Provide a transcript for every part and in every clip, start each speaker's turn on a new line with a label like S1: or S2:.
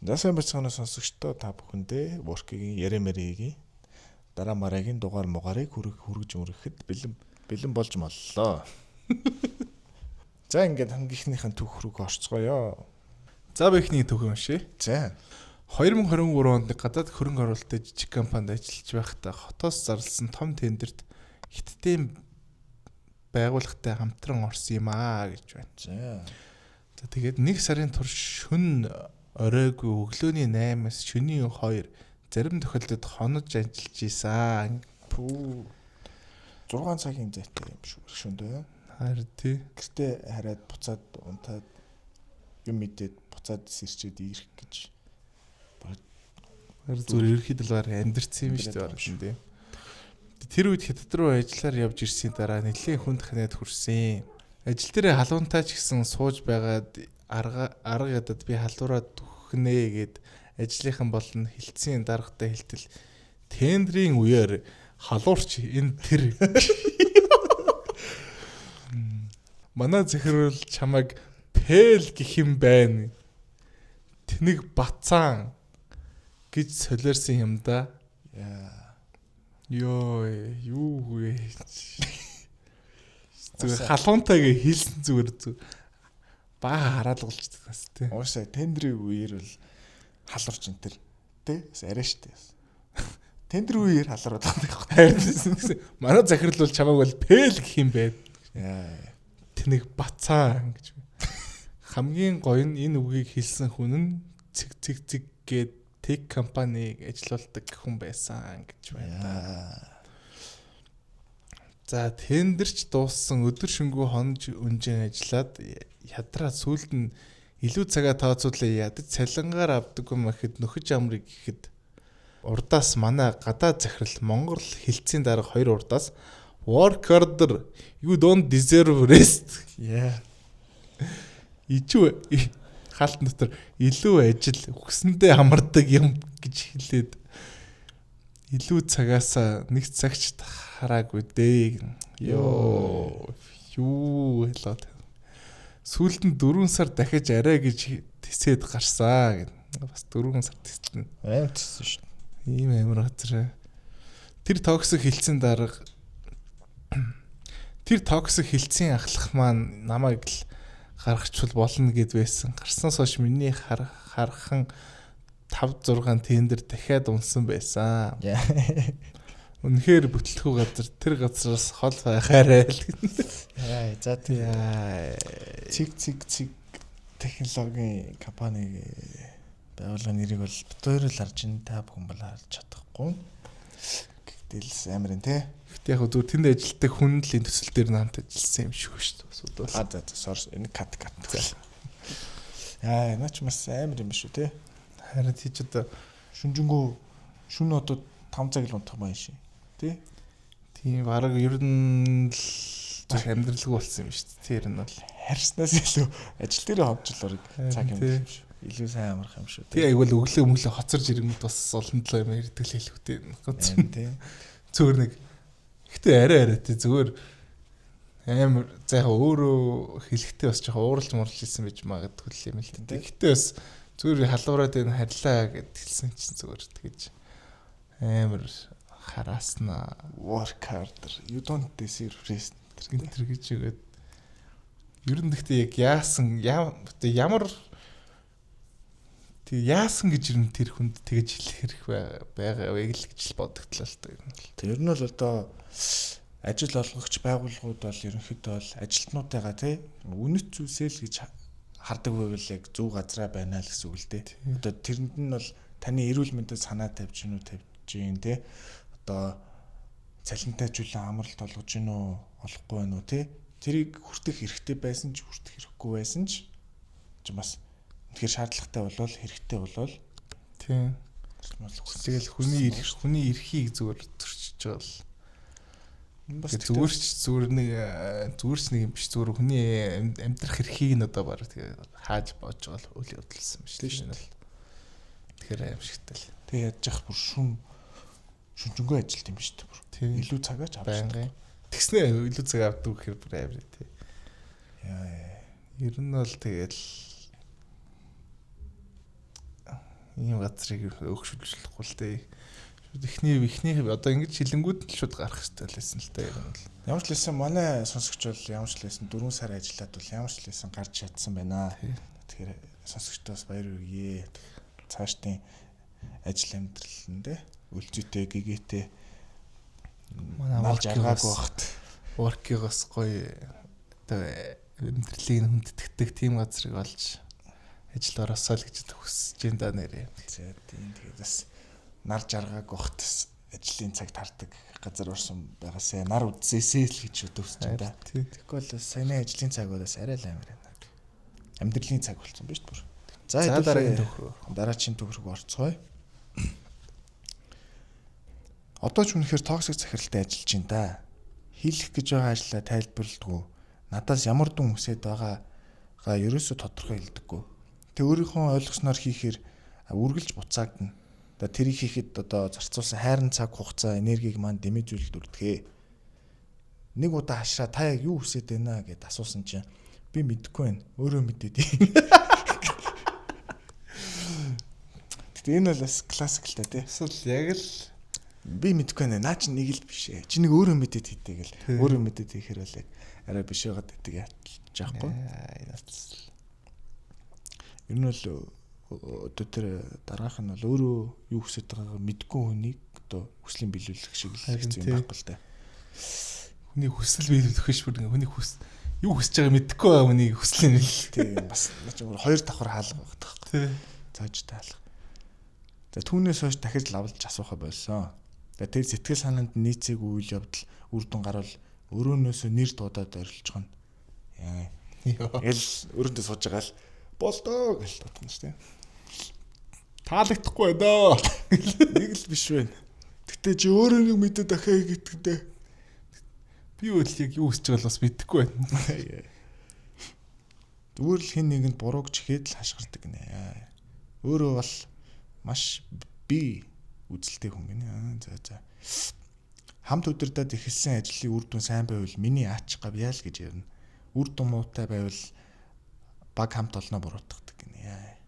S1: Засгийн бацгааны сонсогчдоо та бүхэндээ work-ийн ярэмэригийн дараа марагийн дугаар мугаарыг хүргэж өргөхөд бэлэн болж моллоо. За ингээд хангийнхнийхэн түүх рүү орцгоё.
S2: За бэхний түүх юм шээ.
S1: За
S2: 2023 онд гадаад хөрөнгө оруулалттай жижиг компанид ажиллаж байхдаа хотоос зарласан том тендерт хятадын байгууллагатай хамтран орсон юм аа гэж байна. За тэгээд 1 сарын турш шөнө оройгүй өглөөний 8-аас шөнийн 2 зарим тохиолдолд хонож ажиллаж ийсэн.
S1: 6 цагийн зайтай юм шүү шөндөө.
S2: Харин тий.
S1: Гэртээ хараад буцаад унтаад юм мэдээд буцаад сэрчээд ирэх гэж.
S2: Зүгээр ерөөхдөө л амьдэрсэн юм шүү дээ. Тэр үед хятад руу ажиллаар явж ирсний дараа нэлээд хүнд ханаад хүрсэн. Ажил дээрээ халуунтай ч гэсэн сууж байгаад арга ядад би халуураад түхнэ гэд ажлынхан болон хилцэн даргатай хэлтэл тендерийн үеэр халуурч энэ тэр манай захирал чамайг пэл гэх юм байна. Тэнэг бацаан гэж солиорсон юм да. Юу вэ? Зүгээр халуунтайгээ хэлсэн зүгээр бага хараалгалж тагс тий.
S1: Уусаа тендерийн үеэр бол халуурч энэ тэр тий арай штэ. Тендерийн үеэр халуураад байгаа юм.
S2: Манай захирал бол чамайг бол пэл гэх юм байна. Тэнэг бацаан гэж. Хамгийн гоё нь энэ үгийг хэлсэн хүн нь цэг гээд тек компаниг ажиллаулдаг хүн байсан гэж байна. За тендерч дууссан өдөр шөнөгүй хонож өнжин ажиллаад ядраа сүүлд нь илүү цагаа тооцоолоо ядаж цалингаар авдаг юм ихэд нөхөж амрыг гэхэд урдаас манай гадаад захирал Монгол хилцээний дарга 2 урдаас work order you don't deserve rest. Ичүү хаалтан дотор илүү ажил өгсөндөө амардаг юм гэж хэлээд илүү цагаасаа нэг цагч хараагүй дээ. Юу хэлээд сүүлд нь 4 сар дахиж арай гэж тэсээд гарсаа гэн. Бас 4 сар тэсэлнэ.
S1: Аймтсан шүү дээ.
S2: Ийм амар газар. Тэр токсик хилцэн дарга тэр токсик хилцэн ахлах маань намайг л гаргachвал болно гэд байсан. Гарснаас хойш миний хархан 5-6 тендер дахиад унсан байсан. Үнэхээр бүтлэхүү газар тэр газараас хол байхаарай л.
S1: За тий. Цэг технологийн компани байгууллагын нэрийг бол битүүрэл харж ин та бүхэн бол харж чадахгүй. Гэтэл амарын тий.
S2: Гэхдээ яг зүгээр тэнд ажилладаг хүн л энэ төсөл дээр намт ажилласан юм шиг шүү дээ.
S1: За сорс энэ кат. Энэ ч бас амар юм шүү тий.
S2: Харин тийч одоо
S1: шүнжэнгөө шүн одоо 5 цаг л унтах маань шин. Тий.
S2: Тийм бараг ер нь л амьдралгүй болсон юм шүү дээ. Тэр нь бол
S1: харснаас илүү ажил дээр хонцлорыг цаг юм шүү. Илүү сайн амарх юм шүү.
S2: Тий айгуул өглөө хоцорж ирэнгүүт бас олон талаа юм ярьдаг л хэлэхтэй.
S1: Тий.
S2: Зүгээр нэг ихтэй арай тий зүгээр амар зайха өөрөө хэлэхтэй бас жоохон ууралж мурлж ирсэн байж магадгүй юм л тий. Гэхдээ бас зүгээр халуураад энэ харьлаа гэд хэлсэн чинь зүгээр тэгэж амар харааснаа
S1: work harder you don't deserve rest
S2: тэр гэж үгээд ер нь гэхдээ яг ямар тэг яасан гэж ер нь тэр хүнд тэгэж хэлэх хэрэг байгаа вэ гэж л бодогдлоо л та ер нь.
S1: Тэр нь бол одоо ажил олгогч байгууллагууд бол ерөнхийдөө бол ажилтнуудаагаа тий үнэт зүйлсээ л гэж хардаг байвал яг зөв газараа байна л гэсэн үг л дээ. Одоо тэрэнд нь бол таны эрүүл мэндэд санаа тавьж гин үү тавьж гин тий. Одоо цалинтай зүйлээ амралт олгож гин үү олохгүй байна уу тий. Тэрийг хүртэх хэрэгтэй байсан ч хүртэх хэрэггүй байсан ч бас тэгэхээр шаардлагатай болвол хэрэгтэй болвол
S2: тий. Тэгэл хүний эрхийг зүгээр төрчиж байгаа л. Бас зүгээр нэг юм биш зүгээр хүний амьдрах эрхийг нь одоо баг тэгээ хааж боож байгаа л үйл явдалсан юм шүү дээ. Тэгэхээр аимшигтай л.
S1: Тэгээ яаж яах бүр шүнжэнгөө ажилт юм шүү дээ. Илүү цагаач авчихсан.
S2: Тэгснэ илүү цаг авдаг гэхээр бүр амар тий. Ер нь бол тэгэл ийм газрыг өгшүүлжлэхгүй л дээ. Эхний одоо ингэж хилэнгүүд л шууд гарах хэрэгтэй лээсэн л дээ.
S1: Ямар ч лээсэн манай сонсогч бол ямар ч лээсэн 4 сар ажиллаад бол ямар ч лээсэн гарч чадсан байна. Тэгэхээр сонсогчдоос баяр хүргэе. Цаашдын ажил амьдралд үлзүүтэй гэгээтэй манай жаргаагүй багт
S2: work-игоос гоё одоо амьдралыг хүндэтгдэг тийм газрыг олж ажилд ороосоо л гэж хүсэж байна да нэрээ.
S1: За тийм тэгээд бас нар жаргаагүй багт ажлын цаг тардаг газар орсон байгаасаа нар үзээсэй л гэж өдөвсөж байна. Тэгэхгүй бол саяны ажлын цаг болоос арай л амар байна. Амьдралын цаг болсон биз бүр. За дараагийн төгрөг орцгоё. Одоо ч үнэхээр токсик захиралтай ажиллаж байна да. Хийх гэж байгаа ажлаа тайлбарладгүй. Надаас ямар дүн хүсэж байгаагаа ерөөсөө тодорхой хэлдэггүй. Тэг өөрийнхөө ойлгосноор хийхээр үргэлж буцаагдана. Одоо тэрийг хийхэд одоо зарцуулсан хайрын цаг хугацаа, энергийг маань дэмэжүүлэлт үрдэгэ. Нэг удаа хашраа та яг юу хүсэж байна гэд асуусан чинь би мэдэхгүй байна. Өөрөө мэдээд. Тэгтээ энэ бол бас классик л та тий.
S2: Эсвэл яг л
S1: би мэдэхгүй байна. Наа чи нэг л биш ээ. Чи нэг өөрөө мэдээд хийдэг гэл. Өөрөө мэдээд хийхээр бол яг арай биш байгаад байдаг яач яахгүй. Ер нь бол одоо тэр дараах нь бол өөрөө юу хүсэж байгаагаа мэдгүй хүнийг одоо хүслийн биелүүлэх шиг л хэцүү юм байхгүй л та.
S2: Хүний хүсэл биелүүлэх биш бүр хүний юу хүсэж байгааг мэдэхгүй байгаа хүний хүслийн л
S1: тийм бас хоёр давхар хаалга багтах.
S2: Тийм.
S1: Цааж таалах. За түүнээс хойш дахиж лавлж асуухаа болсон. Тэр сэтгэл санаанд нийцээг үйл явдал үр дүн гарвал өрөөнөөсөө нэр дуудаад орилчихно. Яа. Эл өрөөндөө сууж байгаа л болдоо гэж бодно шүү дээ. Таалагдахгүй доо. Нэг л биш байна. Гэтэ чи өөрөө нэг мэдээд ахаа гэдэгтэй.
S2: Би үл яг юу хийж байгаа бас мэдэхгүй байна.
S1: Зүгээр л хин нэгэнд бурууг чихээд л хашгирдаг гинэ. Өөрөө бол маш би үзэлтэй хүн гинэ. За. Хамт удирдаад эхэлсэн ажлын үр дүн сайн байвал миний аач гав яа л гэж ярина. Үр дүн муутай байвал баг хамт олноо буруутгадаг гинэ.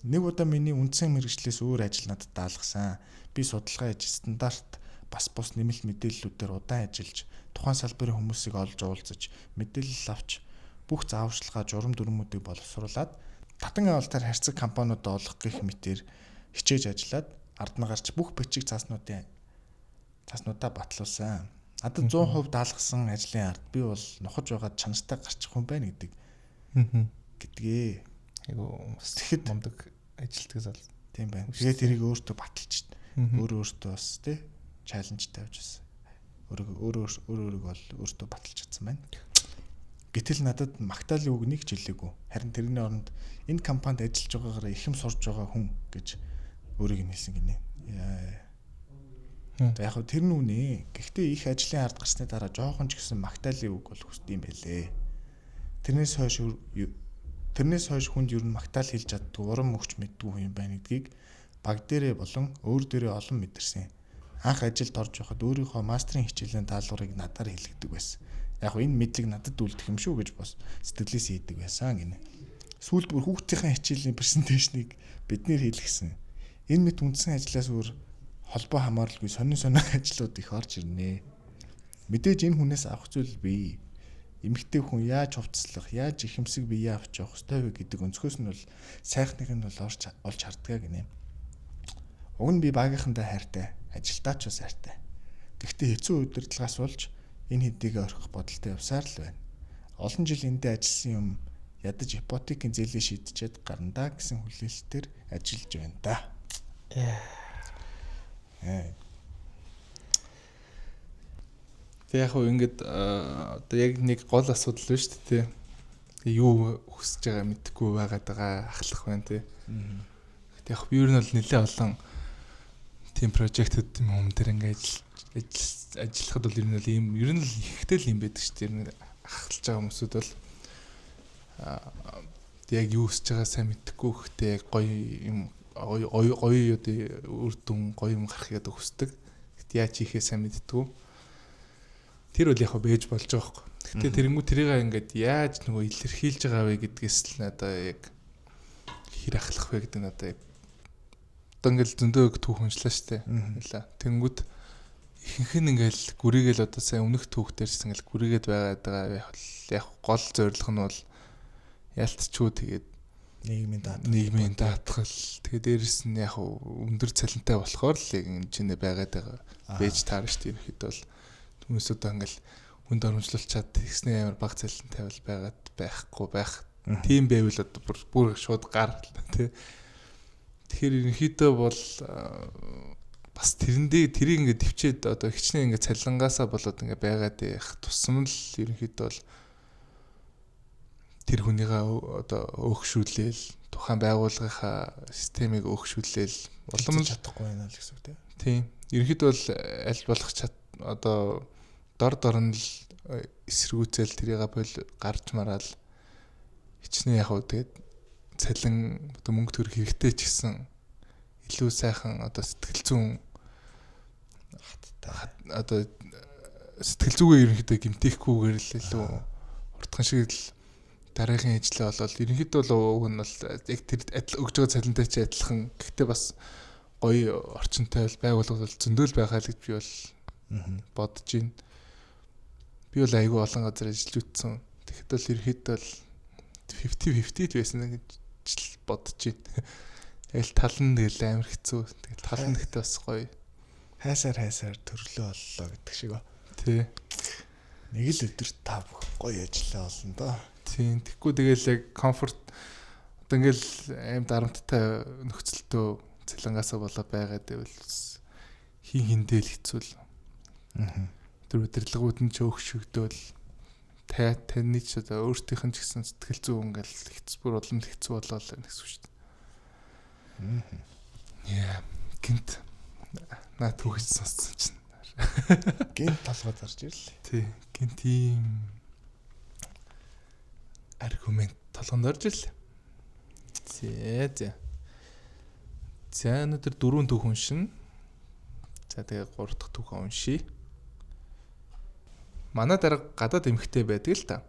S1: Нэг удаа миний үндсэн мэргэжлээс өөр ажил надад даалгасан. Би судалгаа хийж стандарт бас бус нэмэлт мэдээллүүдээр удаан ажиллаж тухайн салбарын хүмүүсийг олж уулзаж мэдээлэл авч бүх зааварчилгаа журам дүрмүүдийг боловсруулад татан авалтаар харьцаг компаниудад олох гэх мэтээр хичээж ажиллаад ард нь гарч бүх бичиг цааснуудаа батлуулсан. Надад 100% даалгасан ажлын ард би бол нохож байгаад чанартай гарчих хүн байна гэдэг. Гэдгээ.
S2: Айгу тэгэхэд мундаг ажилтдаг зал.
S1: Тийм байна. Тэгээд тэрийг өөртөө баталж өөртөө бас тий чаленж тавьж бас өөрөө бол өөртөө баталж чадсан байна. Гэтэл надад магтаалын үг нэг ч хэлээгүй. Харин тэрний оронд энэ компанид ажиллаж байгаагаараа их юм сурж байгаа хүн гэж өөрийг нь хэлсэн гинэ. Яг хөө тэр нь үнэ. Гэхдээ их ажлын ард гарсны дараа жоохон ч гэсэн магтаалын үг бол хүсдэг юм байлээ. Тэрнээс хойш хүнд ер нь магтаал хэлж чаддгүй, урам өгч мэддгүй хүн юм байна гэдгийг баг дээрээ болон өөр дээрээ олон мэдэрсэн. Анх ажилд орж байхад өөрийнхөө мастрын хичээлийн даалгаврыг надаар хэлэгдэг байсан. Яг энэ мэдлэг надад үлдэх юм шүү гэж бос сэтгэлээс хийдэг байсан гинэ. Сүүлд бүр хүүхдийн хичээлийн презентацийг биднэр хийлгэсэн. Энэ мэт үндсэн ажлаас өөр холбоо хамааралгүй сонин ажлууд их орж ирнэ. Мэдээж энэ хүнээс авах зүйл бий. Эмэгтэй хүн яаж хувцаслах, яаж ихэмсэг бие авч явах ёстой вэ гэдэг өнцгөөс нь бол сайхныг нь бол олж харддаг гинэ. Уг нь би багийнхандаа хайртай, ажилтаач бас хайртай. Гэхдээ хэцүү удирдлагаас болж энэ хэдийг орхих бодолтой явсаар л байна. Олон жил эндээ ажилласан юм ядаж ипотекийн зээлээ шийдчихэд гарна да гэсэн хүлээлтээр ажиллаж байна да.
S2: Тэг яг хөө ингээд одоо яг нэг гол асуудал байна шүү дээ. Юу хүсэж байгаа мэдэхгүй байгаад байгаа ахлах байна тий. Тэг яг би ер нь бол нэлээд олон team project-ууд юм дээр ингээд ажиллахад бол ер нь л ихтэй л юм байдаг шүү дээ. Ахалж байгаа хүмүүсүүд бол яг юу хүсэж байгаа сайн мэдэхгүй гэхдээ яг гоё юм гоё үр дүн гоё юм гарах гэдэг хүсдэг. Гэт яаж хийхээ сайн мэддэггүй. Тэр бол яг бэж болж байгаа байхгүй. Гэтэ тэрнгүү тэрийг ингээд яаж нөгөө илэрхийлж байгаа вэ гэдгээс л надаа яг хэр ахлах вэ гэдэг надаа одоо ингээл зөндөө түүх уншлаа штэ. Хэлээ. Тэнгүүд ихэнх нь ингээл гүрийгээл одоо сайн өмнөх түүх дээрс ингээл гүрийгээд байгаа яг гол зорилго нь бол ялтчгүй тэгээд нийгмийн даатгал тэгээд дээрэс нь яг өндөр цалинтай болохоор л энэ чинээ байгаад байгаа бэж таарна штэ. Ерхэд бол хүмүүс одоо ингээл хүнд оромжлуулчаад тэгснээ амар баг цалинтай бол байгаад байхгүй байх. Тийм байвал одоо бүр шууд гар тий. Тэгэхээр ерөнхийдөө бол бас тэрийг ингээд төвчээд одоо хичнээн ингээд цалингаасаа болоод ингээд байгаад их тусам л ерөнхийдөө бол тэр хүнийгээ одоо өөгшүүлээл тухайн байгууллагынхаа системийг өөгшүүлээл улам
S1: чадахгүй байна л гэсэн үг
S2: тийм. Ерөнхийдөө бол аль болох одоо дор нь л эсэргүүцэл тэрийг гарч мараал хичнээн яг тэгээд цалин одоо мөнгө төгрөг хэрэгтэй ч гэсэн илүү сайхан одоо сэтгэл зүйн одоо сэтгэл зүгээ ерөнхийдөө гэмтээхгүйгээр л илүү уртхан шиг л дараагийн ажлаа болоод ерөнхийдөө л уг нь бол яг тэр өгж байгаа цалинтай ч адилхан гэхдээ бас гоё орчинтай байгууллага бол зөндөл байгаа л гэж би бол бодож байна. Би бол айгүй олон газар ажиллаж үтсэн. Тэгэхэд бол ерөнхийдөө л 50-50 байсан гэж бодож байна. Тэгэл тал нь тэгэл амар хэцүү. Тэгэл тал нь ихтэй бас гоё.
S1: Хайсаар төрлөө боллоо гэдэг шиг ба.
S2: Тий.
S1: Нэг л өдөр та бүх гоё ажиллаа болно доо.
S2: Тийм. Тэгэхгүй тэгэл яг комфорт одоо ингээл аим дарамттай нөхцөлтөө цалингаасаа болоод байгаад байвал хиндээл хэцүү л. Тэр удирдлагууд нь ч өөхшөгдөөл таны ч одоо өөртөөх нь ч гэсэн сэтгэл зүй ингээл бүр улам хэцүү болоо л гэсэн үг шүү дээ. Яа, гинт наа түүхэж сонссон чинь.
S1: Гинт толгой зарж ирлээ.
S2: Тий, гинт ийм аргумент толгонд орж ирлээ. За өнөөдөр 4 түүх уншина. За тэгээ 3 дахь түүхээ уншия. Манай дарга гадаад эмэгтэй байдаг л та.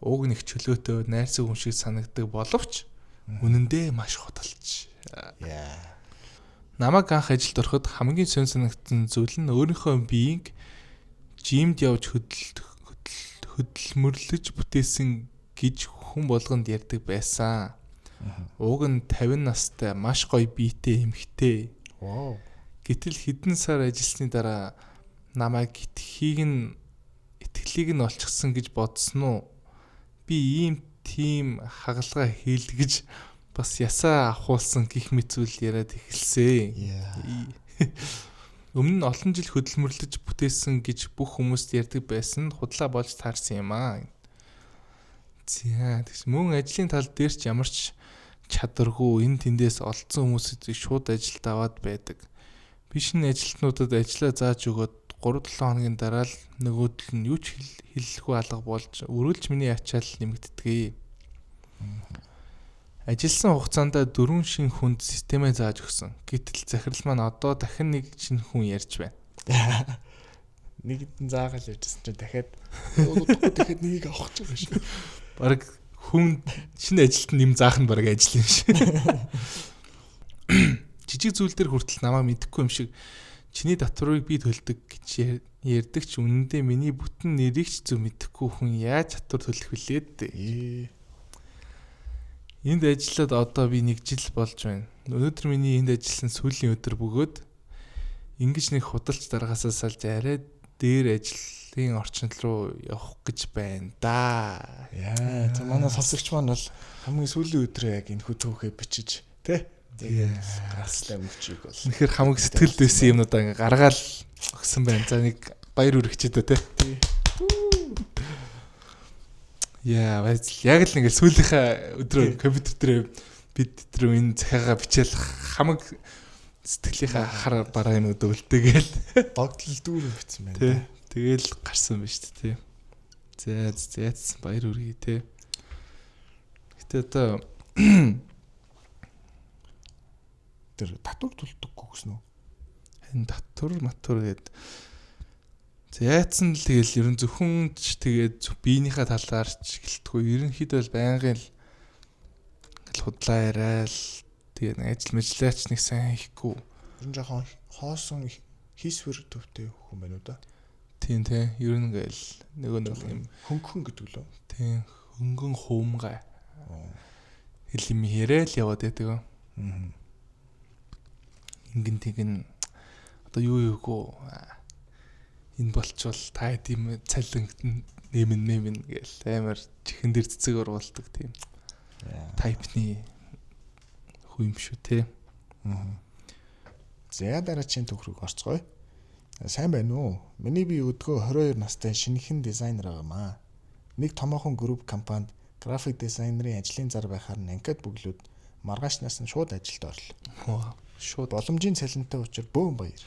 S2: Ууг нэг чөлөөтэй, найрсаг хүн шиг санагддаг боловч үнэндээ маш худалч. Намайг анх ажилд ороход хамгийн сонь санагдсан зүйл нь өөрийнхөө биеийг жимд явж хөдөлмөрлөж бүтээсэн гэж хүн болгонд ярьдаг байсан. Ууг нь 50 настай маш гоё биетэй эмэгтэй. Гэтэл хэдэн сар ажилласны дараа намайг итгэлийг нь олчихсан гэж бодсон уу? Би ийм тийм хагалгаа хийлгэж бас ясаа ахуулсан гих мэт зүйл яриад эхэлсэн. Өмнө нь олон жил хөдөлмөрлөж бүтээсэн гэж бүх хүмүүст ярьдаг байсан худлаа болж таарсан юм аа. За тэгс мөн ажлын тал дээр ч ямар ч чадваргүй энэ тэндээс олдсон хүмүүсийг шууд ажилд аваад байдаг. Би шинэ ажилтнуудад ажиллаа зааж өгөөд 3-7 хоногийн дараа л нөгөөдөл нь юу ч хэлэхгүй алга болж өрүүлж миний ачаал нэмэгддэг. Ажилласан хугацаанд 4 шинэ хүнд системээ зааж өгсөн. Гэтэл захирал маань одоо дахин нэг шинэ хүн ярьж байна.
S1: Нэгдэн заагаал явжсэн чинь дахиад нэгийг авах гэж байгаа шүү.
S2: Бараг хүн шинэ ажилд нэм заах нь бараг ажил юм шиг. Жижиг зүйл дээр хүртэл намайг мэдэхгүй юм шиг чиний татварыг би төлдөг гэж ярьдаг ч үнэндээ миний бүтэн нэрийг ч зөв мэдэхгүй хүн яаж татвар төлөх вүлээ. Энд ажиллаад одоо би 1 жил болж байна. Өнөөдөр миний энд ажилласан сүүлийн өдөр бөгөөд ингэж нэг худалч даргаасаа салж арай дээр ажлын орчинд руу явах гэж байна да.
S1: Яа, манай сонсогч маань бол хамгийн сүүлийн өдрөө яг энэ хөтөөхөө бичиж тий. Гарслаа мөчийг бол.
S2: Үнэхээр хамаг сэтгэлд байсан юмнуудаа ингээ гаргаал өгсөн байна. За нэг баяр үргэчээд тий. Яа, яг л ингээ сүүлийнхээ өдрөө компьютер дээр бид тэр энэ захиагаа бичээл хамаг сэтгэлийнхаа хар бараа юм өвлдөгээл
S1: догтлол дүүрэн бичсэн байна.
S2: Тэгэл гарсан байна шүү дээ. За яатсан баяр үргээ тий. Гэтэ одоо
S1: тэр татвар төлдөггүй гэсэн үү?
S2: Энэ татвар матур гээд яатсан л тэгэл ерөн зөвхөн ч тэгээд биенийхээ талаар ч гэлтгүй ерөнхийдөө л байнгын л худлаа яриад Тэгээ нэг ажил мэжлээч нэг сайн хийхгүй.
S1: Ер нь жоохон хоосон хийсвэр төвтэй хүн байна уу да?
S2: Тийм тий. Ер нь ингээл нэг юм
S1: хөнгөн гэдэг лөө.
S2: Тийм хөнгөн хуумгай. Хэлэм яриад яваад байдаг. Ингэн тэгэн одоо юу юугүй энэ болчвол та тийм цалинт нэмэн гээл амар чихэн дээр цэцэг оруулдаг тийм тайпны хүү юм шүү те.
S1: За дараагийн төгрөг орцгоё. Сайн байна уу? Миний би өдгөө 22 настай шинэхэн дизайнер байгаамаа. Нэг томоохон групп компанид график дизайнерын ажлын зар байхаар анкет бүглүүд маргаашнаас нь шууд ажилд орлоо.
S2: Шууд
S1: боломжийн цалинтай учраас бөөн баяр.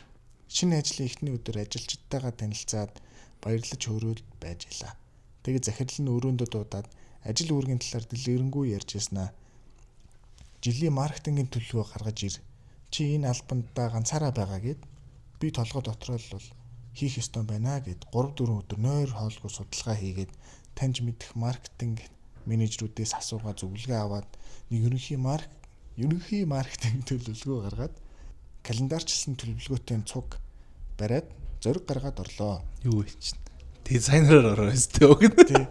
S1: Шинэ ажлын эхний өдөр ажилчдтайгаа танилцаад баярлаж хөөрөөл байж илаа. Тэгээд захирал нь өрөөндөө дуудаад ажил үүргийн талаар дэлгэрэнгүй ярьж яснаа. Жилийн маркетингийн төлөвөө гаргаж ир. Чи энэ албандаа ганцаараа байгаа гэд би толгой дотроо л бол хийх ёстой байна гэд 3-4 өдөр нойр хоолгүй судалгаа хийгээд таньж мэдэх маркетинг менежерүүдээс асуугаа зөвлөгөө аваад нэг ерөнхий маркетинг төлөвлөгөө гаргаад календарчлсан төлөвлөгөөтэй цуг бариад зориг гаргаад орлоо.
S2: Юу вэ чинь? Дизайнераар ороо өстэй өгнө.
S1: Тий.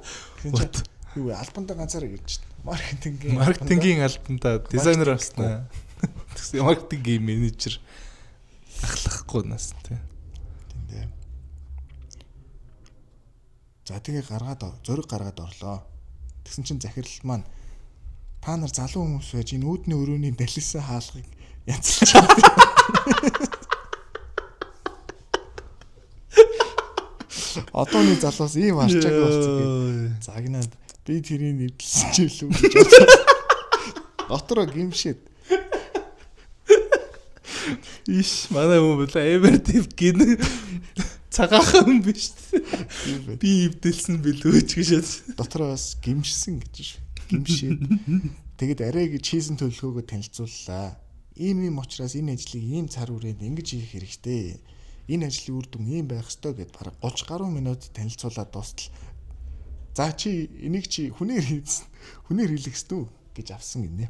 S1: Юу албандаа ганцаараа гэж чинь.
S2: Маркетингийн албандаа дизайнер авснаа. Тэгсэн маркетингийн менежер ахлахгүй нас тий.
S1: Тийм. За тэгээ зориг гаргаад орлоо. Тэгсэн чинь захирал маань та нар залуу хүмүүс байж энэ үүдний өрөөний далисан хаалгыг янзлж байгаа. Одооний залуус ийм арчааг болсон гэж загнаад би тэрийг нэвдэлсэн ч илүү гэж бодсон. Дотроо гимшээд.
S2: Иш манай хүмүүс амар тийм гин цагаахан биш. Би эвдэлсэн билүүч гэж
S1: дотроо бас гимшсэн гэж гимшээд. Тэгэд арай гэж хийсэн төлөвлөгөөгөө танилцууллаа. Ийм учраас энэ ажлыг ийм цар хүрээнд ингэж хийх хэрэгтэй. Энэ ажлын үр дүн ийм байх ёстой гэд бараг 30 гаруй минут танилцуулаад дуустал. За чи энийг чи хүнээр хийсэн. Хүнээр хийлэх ёстой гэж авсан гинэ.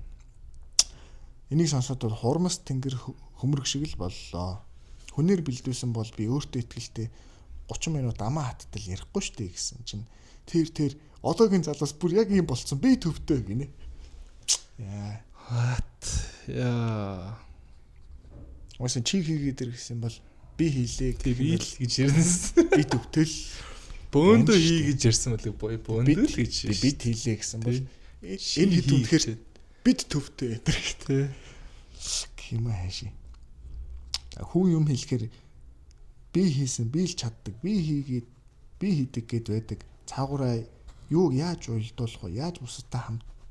S1: Энийг сонсоод бол хурмас тэнгэр хөмрөг шиг л боллоо. Хүнээр бэлдүүлсэн бол би өөртөө итгэлтэй 30 минут амаа хаттал ярихгүй штэ гэсэн чинь тэр одоогийн залуус бүр яг ийм болцсон би төвтэй гинэ. Яа. Уусан чи хийгээд ирсэн бол би хийлээ
S2: би л гэж ярьсан.
S1: Би төвтэй л
S2: бөөндөө хий гэж ярьсан мөлий бөөндөө л гэж
S1: бид хийлээ гэсэн бол энэ хэд үнэхээр бид төвтэй энэ гэх юм хааши. Хүн юм хэлэхээр би хийсэн, би л чаддаг, би хийгээд би хийдэг гэд байдаг. Цаагаараа юу яаж уйлдуулах вэ? Яаж бусадтай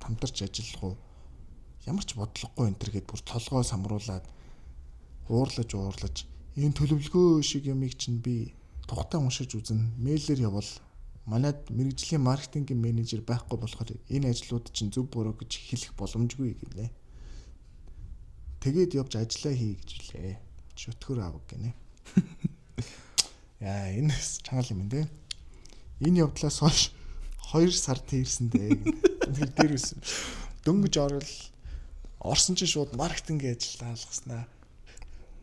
S1: хамтарч ажиллах вэ? Ямар ч бодлогогүй энэ төр гэд бүр толгой самруулад уурлаж энэ төлөвлөгөө шиг юмыг чинь би тухтай уншиж үзэн мэйлээр явбал манайд мэрэгжлийн маркетингийн менежер байхгүй болохоор энэ ажлууд чинь зөв буруу гэж хэлэх боломжгүй гинэ. Тэгээд явж ажиллаа хий гэж лээ. Шөтгөр авах гинэ. Яа энэ чанга юм дээ. Энэ явдлаас хойш 2 сард ирсэн дээ. Тэр дээр үсэн. Дөнгөж орсон чинь шууд маркетингийн ажил хаалгаснаа.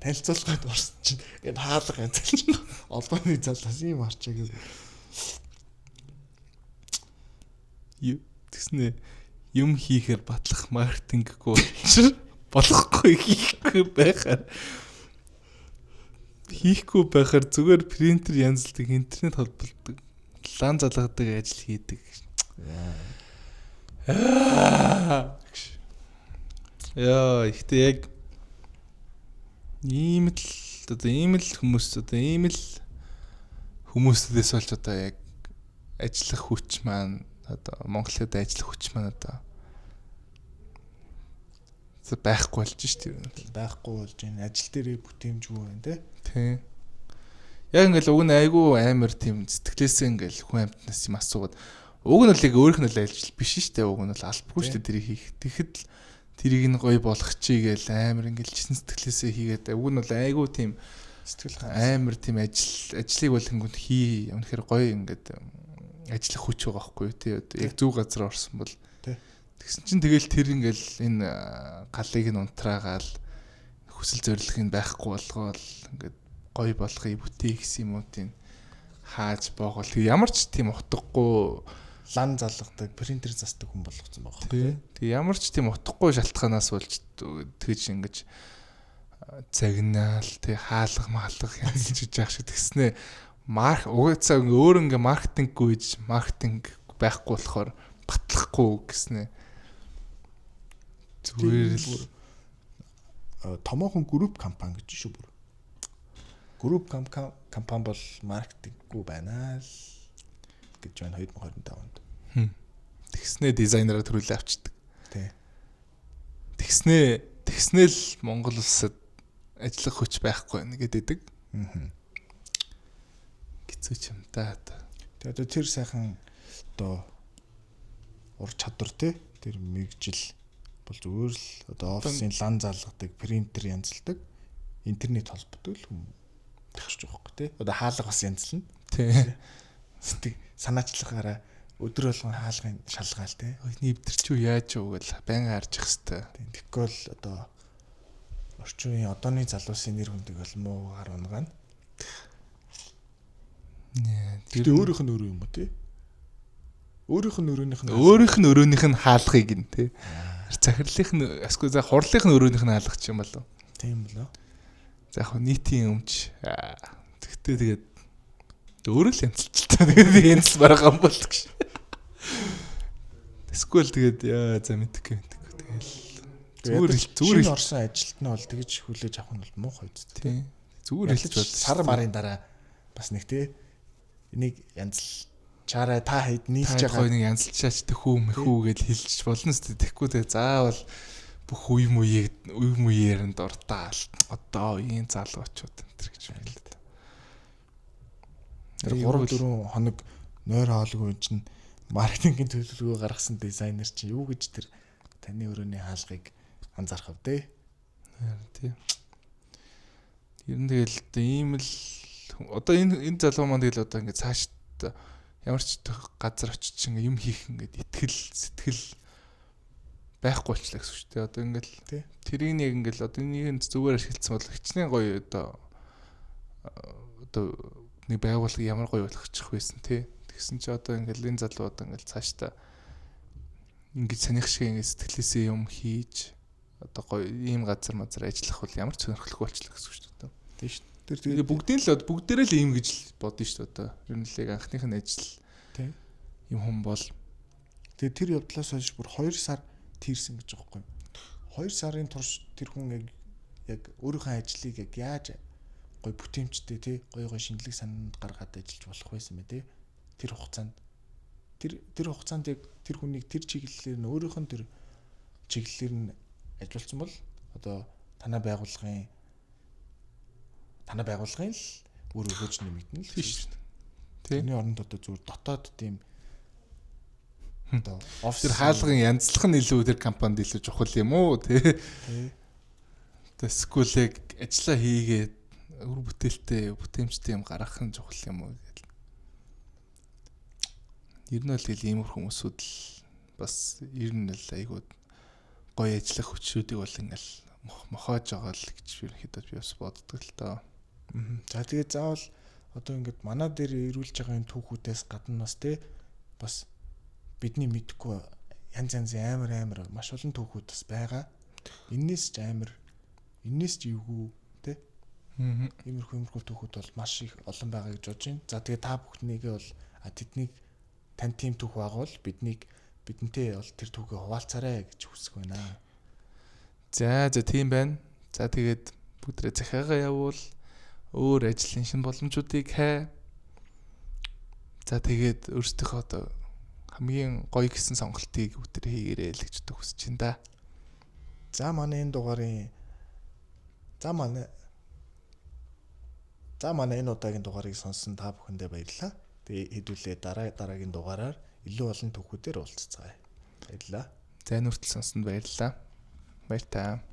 S1: Танилцуулгад орсон чинь энэ хаалга янзалж олооны залаас ийм арчааг
S2: тэгснэ юм хийхээр батлах маркетинггүй болохгүй хийхгүй байхаар зүгээр принтер янзалдаг интернет холбогддог лан залгадаг ажил хийдэг. Яа ихтэй яг ийм л хүмүүстээс болж одоо яг ажиллах хүч маань одоо Монголд ажиллах хүч маань одоо байхгүй болж шүү дээ.
S1: Байхгүй болж байна. Ажил дээрээ бүтээмжгүй байна те.
S2: Тийм. Яг ингээл уг нь айгүй амар тийм сэтгэлээсээ ингээл хүн амьтнаас юм асуугаад уг нь л яг өөрийнх нь л ажил биш шүү дээ. Уг нь л албагүй шүү дээ тэрийг хийх. Тэгэхэд л тэрийг нь гоё болгох чи гээл амар ингээл чин сэтгэлээсээ хийгээд уг нь л айгүй тийм
S1: сэтгэл
S2: амар тийм ажлыг бол хингүнд хий үнэхээр гоё ингээд ажиллах хүч байгаа байхгүй тий. Яг зөв газар орсон бол Тэгсэн чинь тэгэл тэр ингээл энэ галыг нь унтраагаал хүсэл зорилгыг байхгүй болгоол ингээд гоё болохыг бүтээ гэсэн юмуудыг хааж боогол. Тэг ямар ч тийм утгагүй
S1: лан залгадаг, принтер засдаг хүн болгоцсон байгаа.
S2: Тэг ямар ч тийм утгагүй шалтгаанаас болж тэгж ингэж загнаал тэг хаалга маалга янзлж яах шиг тэгснэ. Угаасаа өөр ингээ маркетинггүй гэж маркетинг байхгүй болохоор батлахгүй гэснэ. Зүгээр л
S1: томоохон групп компани гэж шүү бүр. Групп компани бол маркетинггүй байна л гэж байна 2025 онд.
S2: Тэгснэ дизайнераа төрүүлээ авчдаг.
S1: Тий.
S2: Тэгснэл Монгол улсад ажиллах хүч байхгүй байна гэдэг. Хэцүү юм да.
S1: Тэгээ одоо тэр сайхан одоо ур чадвар тий тэр мэгжил бол зүгээр л одоо офисын лан залгадаг, принтер янзалдаг, интернет холбоотой л хүн төгсөж байгаа байхгүй тий. Одоо хаалга бас янзлна.
S2: Тий.
S1: Санаачлахаараа өдөр болгон хаалгын шалгаал тий.
S2: Нэвдэрч юу яаж юу гэл байнга харж ихстэй.
S1: Тэгвэл одоо орчин үеийн одооны залуусын нэр хүндэг бол муугаар унгаана. Тэр өөрийнх нь өрөө юм уу тий? Өөрийнх нь
S2: өрөөнийх нь хаалгыг нь тий. Захирлынх нь эсвэл за хурлынх нь өрөөнийх нь хаалгах юм болов.
S1: Тийм болоо.
S2: За яг нийтийн өмч. Тэгтээ тэгээд өөрөө л янзлцтай. Тэгээд янзл барах юм болдог ш. Эсвэл тэгээд яа за мэдхгүй. Тэгэл
S1: зүгээр орсон ажилт нь бол тэгж хүлээж авах нь бол муухай үст тий.
S2: Зүгээр хэлж бод.
S1: Сар марын дараа бас нэг тий. Энийг янзлчаарай та хэд нийлж
S2: байгаа нэг янзлчаач тэхүү мэхүү гэж хэлж болно шүү дээ. Тэгэхгүй тэгээ заавал бүх үе мууянд ортаал одоо үеийн залуучууд энэ төр гэж байна л да.
S1: Тэр 3-4 хоног нойр хаалгүй чинь маркетингийн төлөвлөгөө гаргасан дизайнер чинь юу гэж тэр таны өрөөний хаалгыг анзаарах вэ?
S2: Тийм. Ер нь тэгэл ийм л одоо энэ залуу маань тэгэл одоо ингээд цаашд ямар ч газар очиж ингээд юм хийх ингээд сэтгэл байхгүй болчлаа гэсэн шүү дээ. Одоо ингээд тий. Тэрийг нэг ингээд одоо энийг зүгээр ашигласан бол хичнээн гоё одоо нэг байгууллага ямар гоё болгочих байсан тий. Тэгсэн чи одоо ингээд энэ залуу одоо ингээд цаашдаа ингээд санийх шиг ингээд сэтгэлээсээ юм хийж одоо гоё ийм газар ажиллах бол ямар ч сонирхолтой болчлаа гэсэн шүү дээ.
S1: Тий шүү.
S2: Тэгээ бүгдээрээ л ийм гэж бодно шүү дээ одоо. Ер нь л анхных нь ажил
S1: тий.
S2: Юм хүн бол
S1: тэгээ тэр явдлаас хойш бүр 2 сар тийрсэн гэж байгаа юм. 2 сарын турш тэр хүн яг өөрийнхөө ажлыг яг яаж гоё бүтээмжтэй тий гоё шинэлэг санаанд гаргаад ажиллаж болох байсан бэ тий. Тэр хугацаанд яг тэр хүнийг тэр чиглэлээр нь өөрийнх нь тэр чиглэлээр нь ажилласан бол одоо танай байгууллагын л үр өгөөж нэмэгдэнэ л
S2: шүү дээ.
S1: Тэрний оронд одоо зүгээр дотоод тийм одоо
S2: офис хаалгын янзлах нь илүү тэр компанид илүү чухал юм уу тий. Тэсгүүл яг ажиллаа хийгээд үр бүтээлтэй бүтээмжтэй юм гаргах нь чухал юм уу гэл. Ер нь л ийм хүмүүсүүд л бас ер нь л айгууд гоё ажиллах хүчрүүдийг бол ингээл мохоож байгаа л гэж ерөнхийдөө би бас боддог л доо.
S1: За тэгээд заавал одоо ингээд манай дээр ирүүлж байгаа энэ түүхүүдээс гадна бас тий бас бидний мэдхгүй янз амар маш олон түүхүүд бас байгаа. Эннээс ч эвгүй тий. Иймэрхүү түүхүүд бол маш их олон байгаа гэж бодож байна. За тэгээд та бүхнийгээ бол тэднийг тань тийм түүх байгаа бол бидэнтэй бол тэр түүхээ хуваалцаарай гэж хүсэх байна.
S2: За тийм байна. За тэгээд бүдрээ захиагаа явуул өөр ажлын шинэ боломжуудыг хай. За тэгээд өөрсдийнхөө одоо хамгийн гоё гэсэн сонголтыг өдөр хийгээрэй л гэж хүсэж байна да.
S1: За манай энэ удаагийн дугаарыг сонссон та бүхэндээ баярлалаа. Тэгээ хэдүүлээ дараагийн дугаараар илүү олон түүхүүдээр уулзцгаая. Баярлалаа.
S2: За нүртэл сонссонд баярлалаа. Баяр таа.